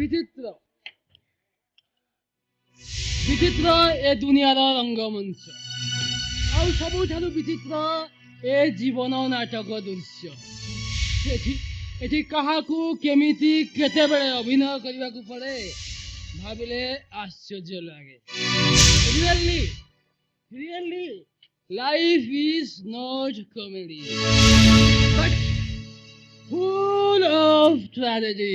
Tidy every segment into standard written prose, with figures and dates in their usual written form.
विचित्र विचित्र ए दुनियार रंगमंच आउ सबुठारु विचित्र ए जीवन नाटक दृश्य एठी काहाकू केमिति केते बेले अभिनय करिबाकू पड़े भाबिले आश्चर्य लागे। Really life is not comedy but full of tragedy.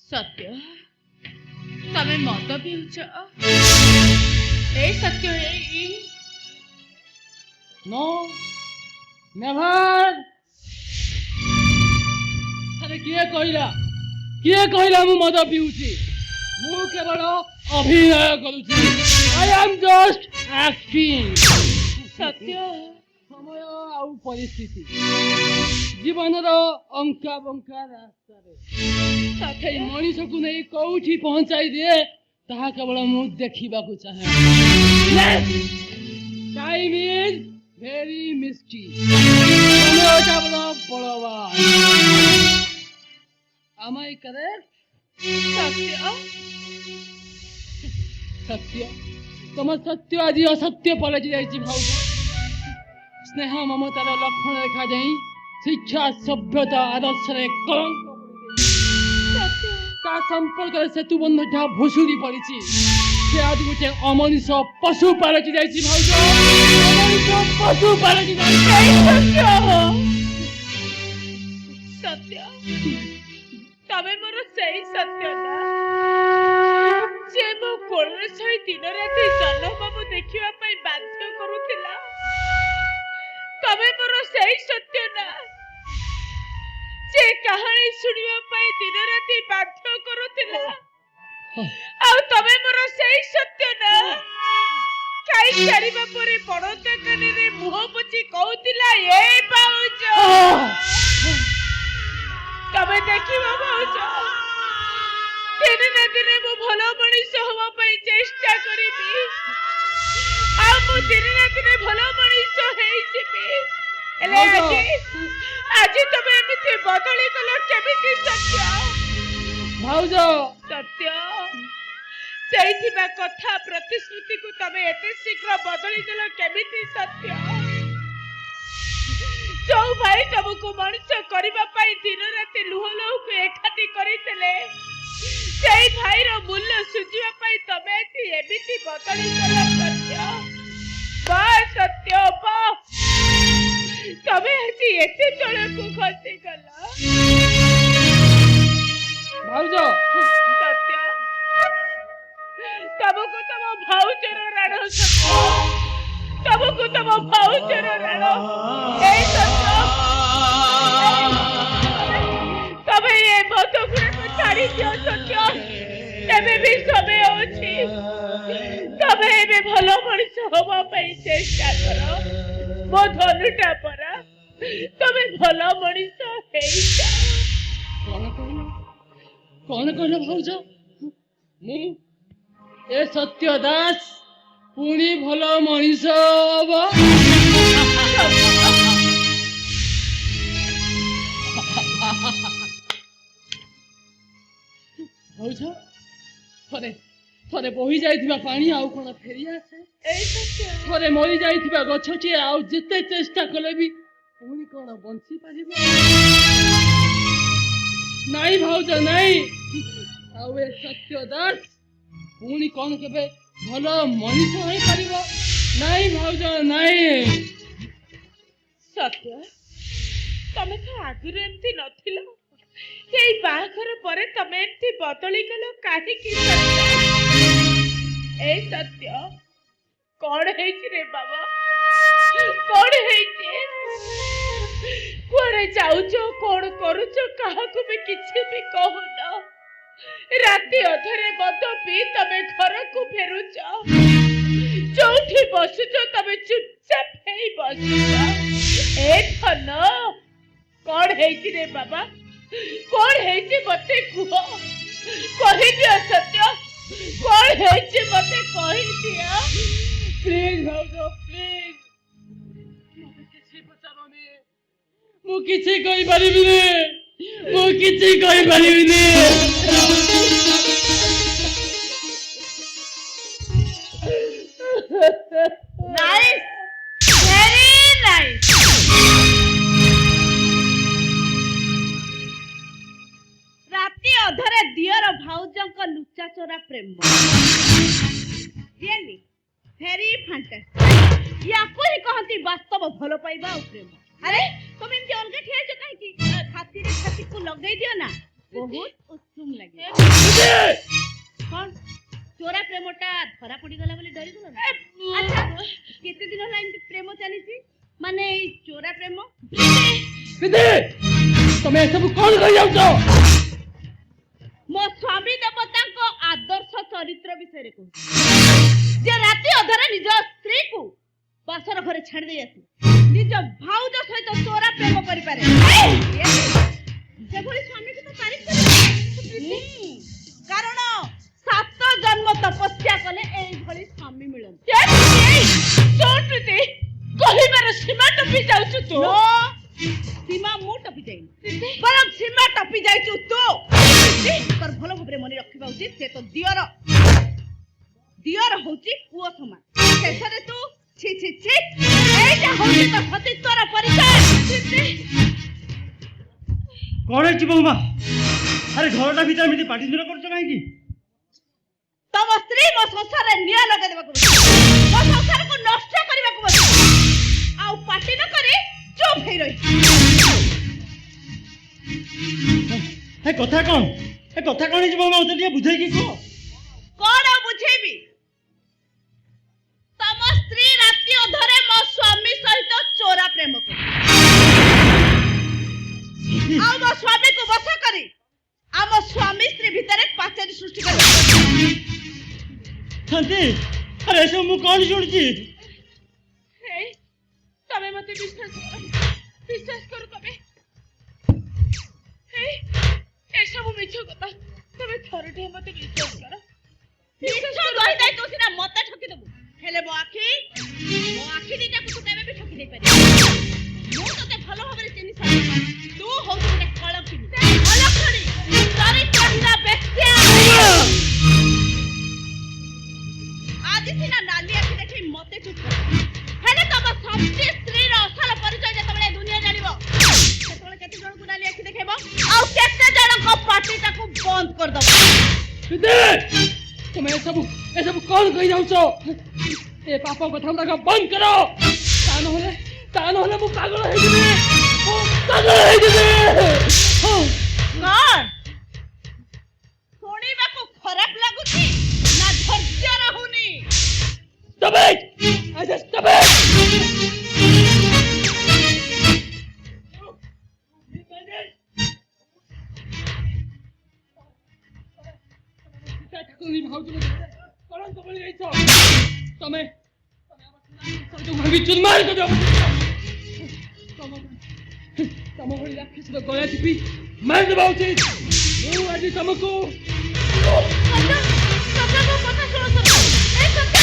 सत्य तमे मत पिउछ ए सत्य ए नो नेवर अरे किए कहला मु मद पिउची मु केवल अभिनय करूची I am just acting. सत्य समय आउ परिस्थिति जीवन रो अंका बंका रास्ता सत्य मनीष को नहीं कौठी पहुंचाई दिए ताहा केवल मु देखिबा को चाहे। टाइम इज वेरी मिस्टी समय केवल बलवान। Am I correct? सत्य तुम सत्य आज असत्य पलटि जाइछि भाउज। स्नेह ममतार लक्षण रेखा जाई शिक्षा सभ्यता आदर्श रे कलंक का संपर्क सेतु बंधटा भुसुरी पड़िछि से आज गोटे अमनिष पशु पलटि जाइछि भाउज। अमनिष पशु पलटि सत्य तमे मोर सही सत्य ना जे मो कोଳରେ सही दिन राति जन्म बाबू देखिबा पई बाध्य करूथिला तमे मोर सही सत्य ना जे कहानी सुनिबा पई दिन राति बाध्य करूथिला आ तमे मोर सही सत्य ना काई छाड़ीबा परे पड़ोता काने रे मुह पची कहूथिला ए पाउच तमे देखिबा पाउच दिन ना दिन मु भलो मनीष होवा पई चेष्टा करिबी आ मु दिन ना दिन भलो मनीष हेई जेबी एले आज तमे एमिति बदली कलो केमिति सत्य भाउज सत्य सेइथिबा कथा प्रतिश्रुति को तमे एते शीघ्र बदली देलो केमिति सत्य जो भाई तुमको मनीष करबा पई दिन राति लुह लहू को एकाठी करितले सेई भाई रो मूल्य सुझिबा पई तमे एमिति बदली कलो सत्य बा सत्य बा तमे आज एते तळे को खसी गला भाउज सत्य तमको तम भाउचर राण सत्य तमको तम भाउचर राण ए सत्य तमे ए मत गुण को छाड़ी दियो सत्य तमे भी समय अछि तमे भी भलो मनीष होबा पई चेष्टा करो मो धनुटा परा तमे भलो मनीष हेइता कौन कहलो भाउज मु ए सत्य दास पुणी भलो मनीष हबो भाउज थरे थरे बही जाइथिबा पानी आउ कोन फेरी आसे ए सत्य थरे मरी जाइथिबा गछटी आउ जेते चेष्टा कले भी पुणी कोन बंसी पारिबो नाई भाउज नाई आउ ए सत्य दास पुणी कौन केबे भल मनीष होई परिबो नहीं भाउज नहीं सत्य तमे तो आगुर एमती नथिला एई बाहाघर परे तमे एमती बदली गेलो काहे की ए सत्य कौन हेछि रे बाबा कौन हेछि कुआडे जाउछो कौन करूछो काहाकू भी किछि भी कहूना राति अधरे मद पी तमे घर को फेरुछ जोठी बसुछ तमे चुपचाप हेई बसुछ ए धन कौन हेछि रे बाबा कौन हेछि मते कुह कहि दियो सत्य कौन हेछि मते कहि दियो प्लीज भाउज प्लीज मते किछि पचारोनी मु किछि कहि परिबिनी मु किछि कहि परिबिनी नाइस वेरी नाइस राति अधरे दियर भाउजंक लुचा चोरा प्रेम रियली वेरी फैंटास्टिक याको ही कहती वास्तव भलो पाइबा और प्रेम अरे तुम इनके अलग ठिया छ काहे की छाती रे छाती को लगई दियो ना बहुत उत्तम लगे कौन चोरा प्रेमटा धरा पड़ी गला बोली डरी गलो ना अच्छा केते दिन होला इनके प्रेम चली छी माने चोरा प्रेम विदे तमे सब कौन कहि जाउ छो मो स्वामी देवता को आदर्श चरित्र विषय रे कहू जे राति अधरे निज स्त्री को बासर घरे छाड़ दे आसी निज भाउज सहित चोरा प्रेम करि पारे जे भली स्वामी को तो तारीफ करे कारण 7 जन्म तपस्या कले एई भली स्वामी मिलन छोटते कहिबार सीमा टपी जाउछु तो सीमा मु टपी जाई पर सीमा टपी जाइछु तो पर भलो भाबरे मने रखिबा उचित से तो दियर होची पुओ समान शेषरे तू छी छी छी एटा होची तो सतीत्वर परिचय कौन है बहुमा अरे घरटा भीतर मिटी पाटी सुना करछ काहे की तम स्त्री मो संसार रे निया लगे देबा को मो संसार को नष्ट करबा को बस आ पाटी न करे चुप हे रही ए कथा कौन है बहुमा उते ଟିକେ बुझाई की को कोन बुझेबी तम स्त्री राति अधरे मो स्वामी सहित चोरा प्रेम को आ मो स्वामी को बसा करी आ मो स्वामी स्त्री भीतर पाचेरी सृष्टि कर शांति अरे सब मु कौन सुनची हे तमे मते विश्वास करो तमे हे ए सब मिछ कथा तमे थरटे मते विश्वास करो मिछ गई जाय तो सिना मते ठकी देबो हेले मो आखी दिटा को तमे भी ठकी दे पारे मु तते भलो भाबरे चिनी सारा तू हो गोटे कलखनी चरित्रहीन व्यक्ति आज सिना नाली आखि देखि मते चुप हेले तब सबसे स्त्री रो असल परिचय जतबले दुनिया जानिबो सेतबले केते जण को नाली आखि देखेबो आ केते जण को पार्टी ताको बंद कर दबो विदे तुम ए सब कौन कहि जाउ छो ए पापा कथा तक बंद करो ता नहले मु पागल हे जिबे ओ पागल हे जिबे कौन सुनिबा को खराब लागुची ना धैर्य रहुनी stop it I said stop it Thakur भाउज कौन तो बोली गई छो तमे जो भाभी चुनमार को जो तम भली राक्षस तो गला टिपी मार देबा उचित मु आज तमको सत्य को पता सुनो ए सत्य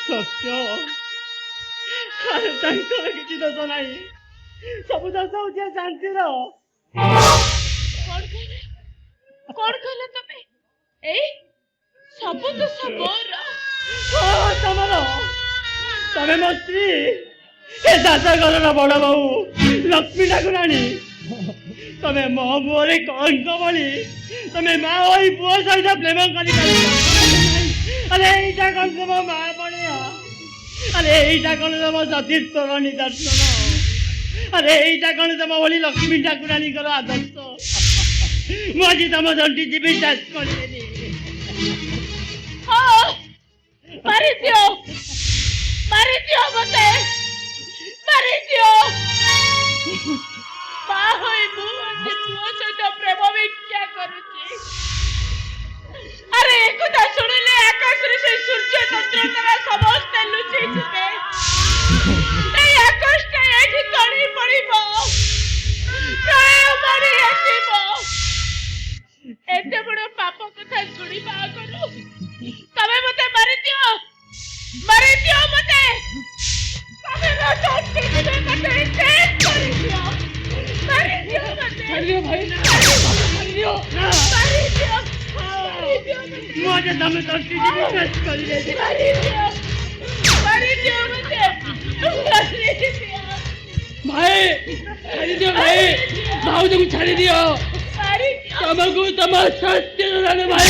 सत्य ନାହିଁ ସବୁ ଦୋଷ ହଉଛି ଶାନ୍ତିର। କଣ କହିଲ ତମେ? ଏଇ ସବୁ ଦୋଷ ମୋର? ତମର? ତମେ ମୋ ସ୍ତ୍ରୀ, ଏ ଶାଶୁଘରର ବଡ ବୋହୂ ଲକ୍ଷ୍ମୀ ଠାକୁରାଣୀ। ତମେ ମୋ ମୁହଁରେ କଳଙ୍କ ଭଳି ତମେ ମା ହୋଇ ପୁଅ ସହିତ ପ୍ରେମ କରିପାରିବ। ଆରେ ଏଇଟା କଣ ତମ ମା ପଣିଆ? ଆରେ ଏଇଟା କଣ ତମ ସତୀତ୍ୱର ନିଦର୍ଶନ? ଆରେ ଏଇଟା କଣ ତମ ଭଳି ଲକ୍ଷ୍ମୀ ଠାକୁରାଣୀଙ୍କର ଆଦର୍ଶ? ମୁଁ ଆଜି ତମ ଦଣ୍ଡି ଯିବି ଚାଷ କରିଦେବି। ମାରିଦିଅ ମତେ, ମାରିଦିଅ। ମା ହୋଇ ମୁଁ ଆଜି ପୁଅ ସହିତ ପ୍ରେମ ଭିକ୍ଷା କରୁଛି। ଆରେ ଏକଥା ଶୁଣିଲେ ଆକାଶରେ ସେ ସୂର୍ଯ୍ୟ ଚନ୍ଦ୍ର ତାରା ସମସ୍ତେ ଲୁଚି ଯିବେ। এই আকাশটা এଠି ତଳି ପଡ଼ିବ, ପ୍ରଳୟ ମାଡ଼ି ଆସିବ। ଏତେ ବଡ଼ ପାପ କଥା ଶୁଣିବା ଆଗରୁ ତମେ ମତେ ମାରିଦିଅ ମତେ। ତମେ ମୋ ଦଣ୍ଡି ଯିବେ, ମତେ ଶେଷ କରିଦିଅ। ମାରିଦିଅ ମତେ। ଛାଡ଼ିଦିଅ ଭାଇ, ଛାଡ଼ିଦିଅ। ମୁଁ ଆଜି ତମେ ଦଣ୍ଡି ଯିବି ଚାଷ କରିଦେବି। ମାରିଦିଅ ମତେ। ଭାଇ ଛାଡ଼ିଦିଅ ଭାଇ, ଭାଉଜକୁ ଛାଡ଼ିଦିଅ। ତମକୁ ତମ ସତ୍ୟ ଜଣାନେ ଭାଇ।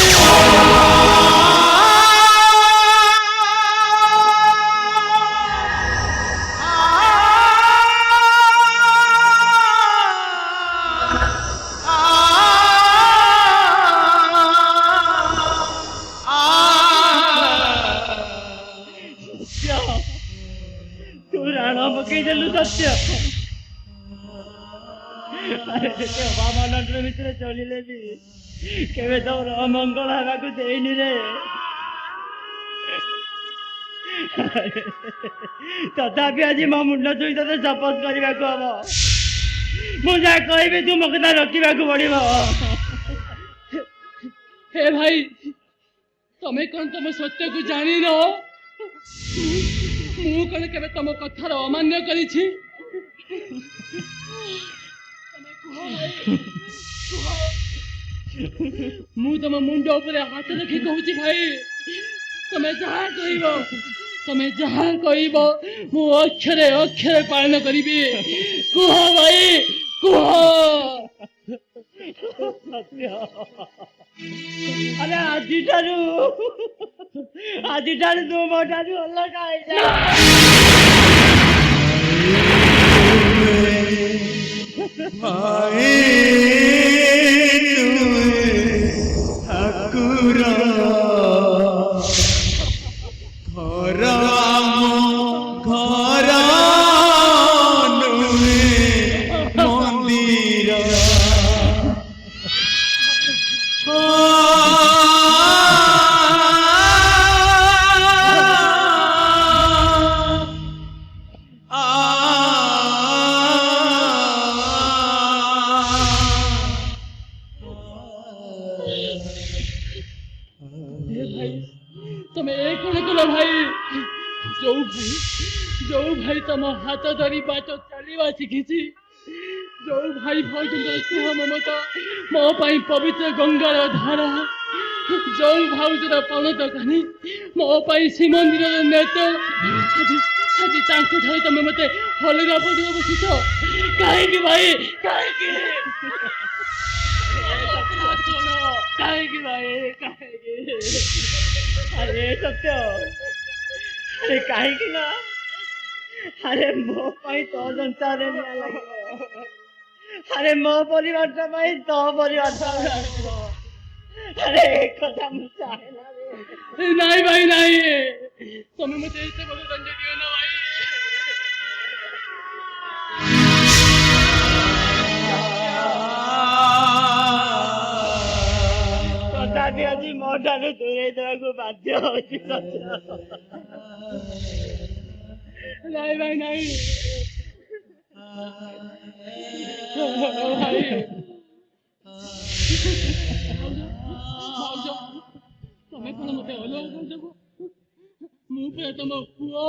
ତୁ ରାଣ ପକେଇଦେଲୁ ସତ୍ୟ। ବାବାନଙ୍କର ଭିତରେ ଚଳିଲେ ବି କେବେ ତମର ଅମଙ୍ଗଳ ହେବାକୁ ଦେଇନି ରେ। ତଥାପି ଆଜି ମୋ ମୁଣ୍ଡ ଛୁଇଁ ତତେ ଶପଥ କରିବାକୁ ହବ। ମୁଁ ଯାହା କହିବି ତୁ ମୋ କଥା ରଖିବାକୁ ପଡିବ। ହେ ଭାଇ, ତମେ କଣ ତମ ସତ୍ୟକୁ ଜାଣିନ? ମୁଁ କଣ କେବେ ତମ କଥାର ଅମାନ୍ୟ କରିଛି? ମୁଁ ତମ ମୁଣ୍ଡ ଉପରେ ହାତ ରଖି କହୁଛି ଭାଇ, ତମେ ଯାହା କହିବ ମୁଁ ଅକ୍ଷରେ ଅକ୍ଷରେ ପାଳନ କରିବି। କୁହ ଭାଇ, କୁହ। ଆରେ ଆଜିଠାରୁ ତୁ ମୋ ଠାରୁ ଅଲଗା ହେଇଯା। ଠାକୁର ଘର ଘର ମନ୍ଦିର। ତମେ ଏ କଣ କଲ ଭାଇ? ଯୋଉ ଭାଇ ତମ ହାତ ଧରି ବାଟ ଚାଲିବା ଶିଖିଛି, ଯୋଉ ଭାଇ ଭାଉଜଙ୍କର ସ୍ନେହ ମମତା ମୋ ପାଇଁ ପବିତ୍ର ଗଙ୍ଗାର ଧାରା, ଯୋଉ ଭାଉଜର ପଣତ କାନି ମୋ ପାଇଁ ଶ୍ରୀମନ୍ଦିରର ନେତ, ଆଜି ତାଙ୍କ ଠାରୁ ତମେ ମତେ ଅଲଗା ପଡ଼ିବ ବସିଛ। କାହିଁକି ଭାଇ, କାହିଁକି? କାହିଁକି ଭାଇ, କାହିଁକି? ଆରେ ସତ୍ୟ, ଆରେ କାହିଁକି ନା ଆରେ ମୋ ପାଇଁ ତୋ ସଂସାରରେ ନିଆଁ ଲାଗିବ। ଆରେ ମୋ ପରିବାରଟା ପାଇଁ ତୋ ପରିବାରଟା ଲାଗିବ। ଆରେ ଏକଥା ମୁଁ ଚାହେଁ ନା ରେ। ନାଇଁ ଭାଇ ନାଇଁ, ତମେ ମତେ ଏତେ ବଡ଼ ଦଣ୍ଡ ଦିଅ ନା ଭାଇ। ତଥାପି ଆଜି ମୋ ଠାରୁ ଦୂରେଇ ଦେବାକୁ ବାଧ୍ୟ ହଉଛି ସତ୍ୟ। ନାଇଁ ଭାଇ ନାଇଁ, ଭାଇ ଭାଉଜ, ତମେ କଣ ମତେ ଅଲଗା କରିଦେବ? ମୁଁ ପୁରା ତମ ପୁଅ।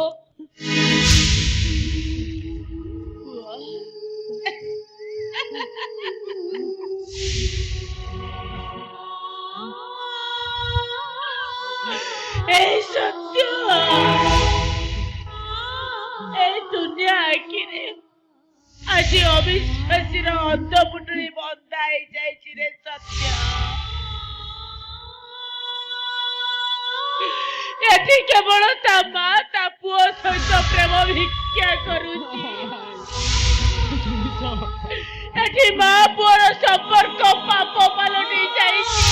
ଆଜି ଅବିଶ୍ୱାସୀର ଅଧ ପୁଟୁଳି ବନ୍ଧା ହେଇଯାଇଛି ରେ ସତ୍ୟ। ଏଠି କେବଳ ତା ମା ତା ପୁଅ ସହିତ ପ୍ରେମ ଭିକ୍ଷା କରୁଛି। ଏଠି ମା ପୁଅର ସମ୍ପର୍କ ପାପ ପାଲଟି ଯାଇଛି।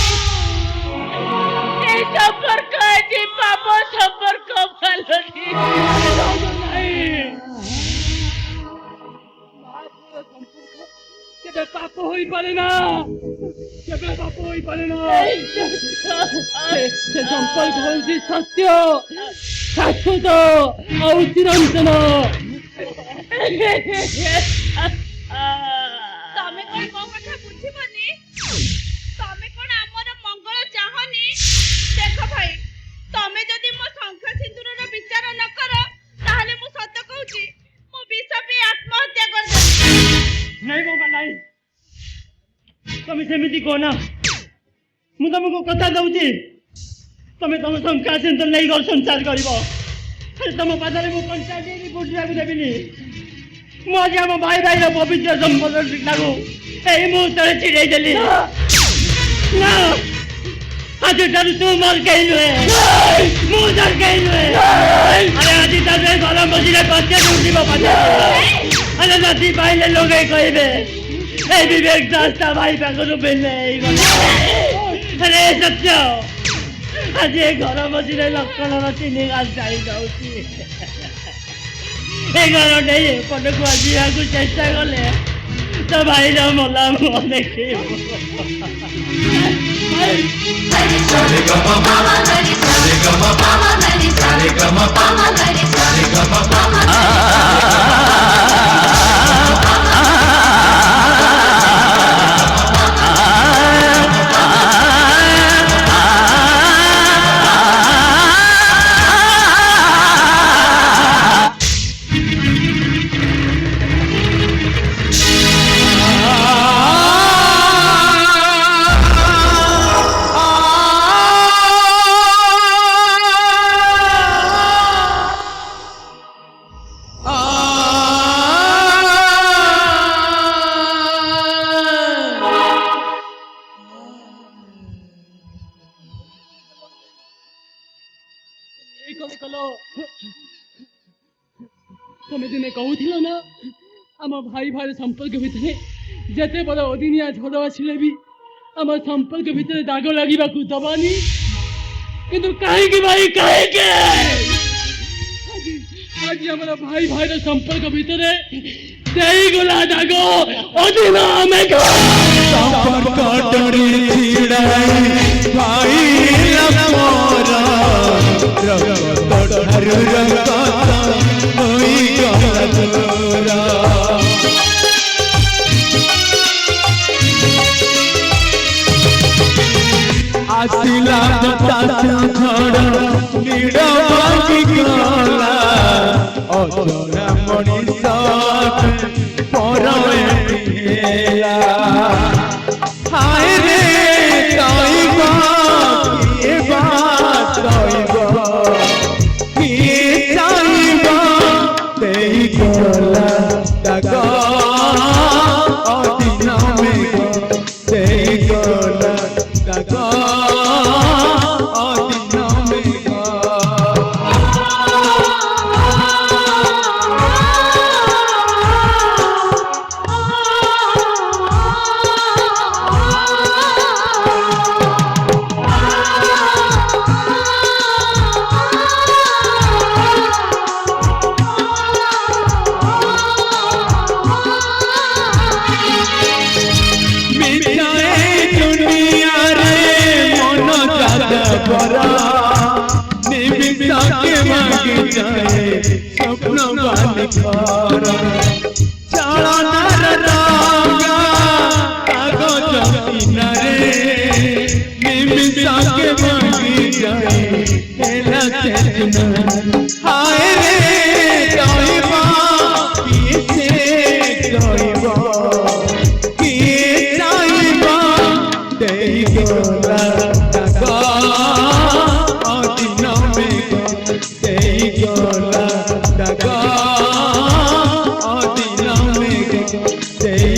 এই সম্পর্ক আজ পাপ সম্পর্ক পালটি কেবে পাপ হই পারে না, কেবে পাপ হই পারে না। সে সম্পর্ক হଉଛି সত্য, শাশ্বত ଆଉ চিরন্তନ। ତମେ କଣ ମୋ କଥା ବୁଝିବନି? ତମେ କଣ ଆମର ମଙ୍ଗଳ ଚାହନି? ଦେଖ ଭାଇ, ତମେ ଯଦି ମୋ ଶଙ୍ଖ ସିନ୍ଦୁରର ବିଚାର ନ କର ତାହେଲେ ମୁଁ ସତ କହୁଛି ମୁଁ ବିଷ ପିଇ ଆତ୍ମହତ୍ୟା କରିଦେବି। ନାଇଁ ବାବା ନାଇଁ, ତମେ ସେମିତି କହନା। ମୁଁ ତମକୁ କଥା ଦଉଛି, ତମେ ତମ ଶଙ୍ଖା ସିନ୍ଦୁର ନେଇ ଘର ସଂସାର କରିବ। ତମ ପାଦରେ ମୁଁ କଣ୍ଟା ଦେଇକି ବୁଝିବାକୁ ଦେବିନି। ମୁଁ ଆଜି ଆମ ଭାଇ ଭାଇର ପବିତ୍ର ସମ୍ପର୍କଟାକୁ ଏଇ ମୁହୂର୍ତ୍ତରେ ଛିଡ଼େଇ ଦେଲି। ନା, ଆଜିଠାରୁ ତୁ ମୋର କେହି ନୁହେଁ, ମୁଁ ତୋର କେହି ନୁହେଁ। ଆରେ ଆଜି ତାର ଘର ମଝିରେ ପଛେ ଉଠିବ ପଛେ। ଆରେ ରାତି ପାଇଲେ ଲୋକେ କହିବେ এই বিবেক দাসটা ভাই পাখରୁ পেলে এইগলা। আরে সত্য, আজ ଏ ଘର ମଝିରେ ଲକ୍ଷଣର ଚିନି ଗାছ ଛାଇ ଯାଉଛି। ଏ ଘର ନେଇ ଏପଟକୁ ଆସିବାକୁ ଚେଷ୍ଟା କଲେ ତ ଭାଇର ମଲା ମୁହଁ ଦେଖିବୁ। তুমি দিনে কହୁଥିଲ ନା ଆମ ଭାଇ ଭାଇର ସମ୍ପର୍କ ଭିତରେ ଯେତେ ବଡ଼ ଅଦିନିଆ ଝଡ଼ ଆସିଲେ ବି ଆମ ସମ୍ପର୍କ ଭିତରେ ଦାଗ ଲାଗିବାକୁ ଦବାନି। କିନ୍ତୁ କାହିଁକି ଭାଇ, କାହିଁକି ଆଜି ଆମର ଭାଇ ଭାଇର ସମ୍ପର୍କ ଭିତରେ ଦେଇଗଲା ଦାଗ ଅଦିନ ମେଘ। ସମ୍ପର୍କ ଡୋରି ଛିଡ଼ାଇ ଭାଇ ମୋର ରକ୍ତ ଠାରୁ ରକ୍ତ ହୋଇଗଲା ଦୂର। ଆସିଲା ଝଡ଼ ନୀଡ଼ ଭାଙ୍ଗିଗଲା ଅଜଣା ମଣିଷ ପର ହେଲା। ହାୟ ରେ ତଇବ କିଏ ବା ତଇବ, କିଏ ଚାହିଁବ ଦେଇଗଲା ଦାଗ ଅଦିନ ମେଘ, ଦେଇଗଲା ଦାଗ ଅଦିନ ମେଘ। স্বপ্ন বালি চালনার রঙা কাগজ কিনারে নিমিষকে ভাঙি যায় হেলা চেতনা। হায় রে দইব কিসে দইব, কিয়ে চাইব ଦେଇଗଲା ଦାଗ ଅଦିନ ମେଘ, ଦେଇଗଲା ସେଇ